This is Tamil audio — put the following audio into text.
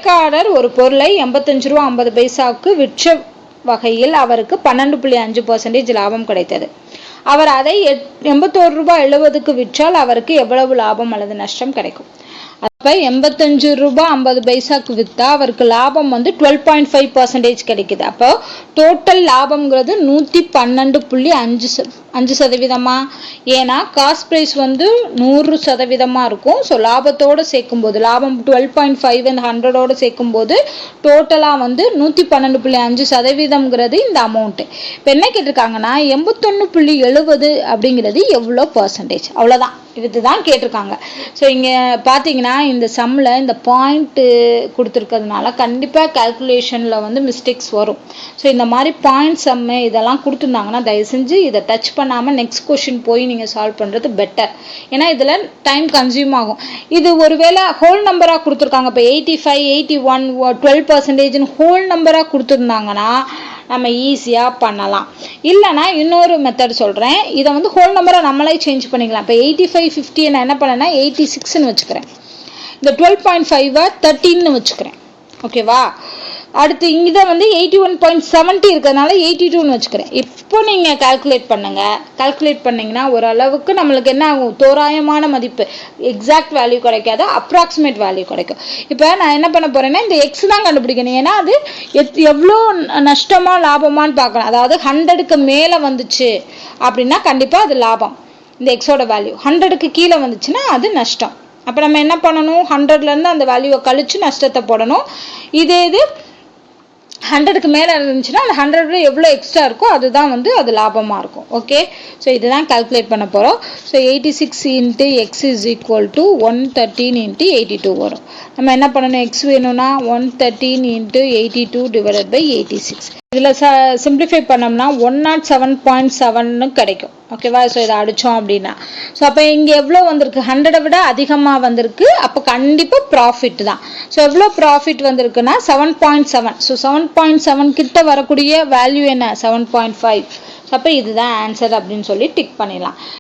கடைக்காரர் ஒரு பொருளை 85 ரூபா 50 பைசாவுக்கு விற்ற வகையில் அவருக்கு 12.5% லாபம் கிடைத்தது. அவர் அதை 81 ரூபாய் 70க்கு விற்றால் அவருக்கு எவ்வளவு லாபம் அல்லது நஷ்டம் கிடைக்கும்? அப்போ 85 ரூபாய் 50 பைசாக்கு விற்றா அவருக்கு லாபம் 12.5% கிடைக்குது. அப்போ டோட்டல் லாபம்ங்கிறது 112.5%. ஏன்னா காஸ்ட் ப்ரைஸ் 100% இருக்கும். ஸோ லாபத்தோடு சேர்க்கும்போது லாபம் 12.5 and 100ஓடு சேர்க்கும்போது டோட்டலாக 112.5% இந்த அமௌண்ட்டு. இப்போ என்ன கேட்டிருக்காங்கன்னா 81.70 அப்படிங்கிறது எவ்வளோ பர்சன்டேஜ், அவ்வளோதான். இதுதான் கேட்டிருக்காங்க. ஸோ இங்கே பார்த்தீங்கன்னா இந்த சம்மில் இந்த பாயிண்ட்டு கொடுத்துருக்கிறதுனால கண்டிப்பாக கால்குலேஷனில் மிஸ்டேக்ஸ் வரும். ஸோ இந்த மாதிரி பாயிண்ட் சம்மு இதெல்லாம் கொடுத்துருந்தாங்கன்னா தயவு செஞ்சு இதை டச் பண்ணாமல் நெக்ஸ்ட் கொஷின் போய் நீங்கள் சால்வ் பண்ணுறது பெட்டர். ஏன்னா இதில் டைம் கன்சியூம் ஆகும். இது ஒருவேளை ஹோல் நம்பராக கொடுத்துருக்காங்க. இப்போ 85, 81, 12% ஹோல் நம்பராக கொடுத்துருந்தாங்கன்னா நம்ம ஈஸியாக பண்ணலாம். இல்லைனா இன்னொரு மெத்தட் சொல்கிறேன். இதை ஹோல் நம்பரை நம்மளே சேஞ்ச் பண்ணிக்கலாம். இப்போ 85, 50 நான் என்ன பண்ணேன்னா 86ன்னு வச்சுக்கிறேன். இந்த 12.5 13ன்னு வச்சுக்கிறேன். ஓகேவா? அடுத்து இதை 81.70 இருக்கிறதுனால 82ன்னு வச்சுக்கிறேன். இப்போ நீங்கள் கால்குலேட் பண்ணிங்கன்னா ஓரளவுக்கு நம்மளுக்கு என்ன ஆகும், தோராயமான மதிப்பு, எக்ஸாக்ட் வேல்யூ கிடைக்காது, அப்ராக்சிமேட் வேல்யூ கிடைக்கும். இப்போ நான் என்ன பண்ண போகிறேன்னா இந்த எக்ஸ் தான் கண்டுபிடிக்கணும். ஏன்னா அது எவ்வளோ நஷ்டமா லாபமானு பார்க்கலாம். அதாவது 100க்கு மேலே வந்துச்சு அப்படின்னா கண்டிப்பாக அது லாபம். இந்த எக்ஸோட வேல்யூ 100க்கு கீழே வந்துச்சுன்னா அது நஷ்டம். அப்போ நம்ம என்ன பண்ணணும், 100லேருந்து அந்த வேல்யூவை கழிச்சு நஷ்டத்தை போடணும். இது 100க்கு மேலே இருந்துச்சுன்னா அந்த 100 எவ்வளோ எக்ஸ்ட்ரா இருக்கோ அதுதான் அது லாபமாக இருக்கும். ஓகே, ஸோ இதுதான் கால்குலேட் பண்ண போகிறோம். So 86 × x is equal to 113 × 82 வரும். நம்ம என்ன பண்ணணும், எக்ஸ் வேணும்னா 113 × 82 divided by 86. இதில் சிம்பிளிஃபை பண்ணோம்னா 107.7ன்னு கிடைக்கும். ஓகேவா? ஸோ இதை அடித்தோம் அப்படின்னா ஸோ அப்போ இங்கே எவ்வளோ வந்திருக்கு, 100 விட அதிகமாக வந்திருக்கு. அப்போ கண்டிப்பாக ப்ராஃபிட் தான். ஸோ எவ்வளோ ப்ராஃபிட் வந்திருக்குன்னா 7.7. ஸோ 7.7 கிட்ட வரக்கூடிய வேல்யூ என்ன, 7.5. ஸோ அப்போ இதுதான் ஆன்சர் அப்படின்னு சொல்லி டிக் பண்ணிடலாம்.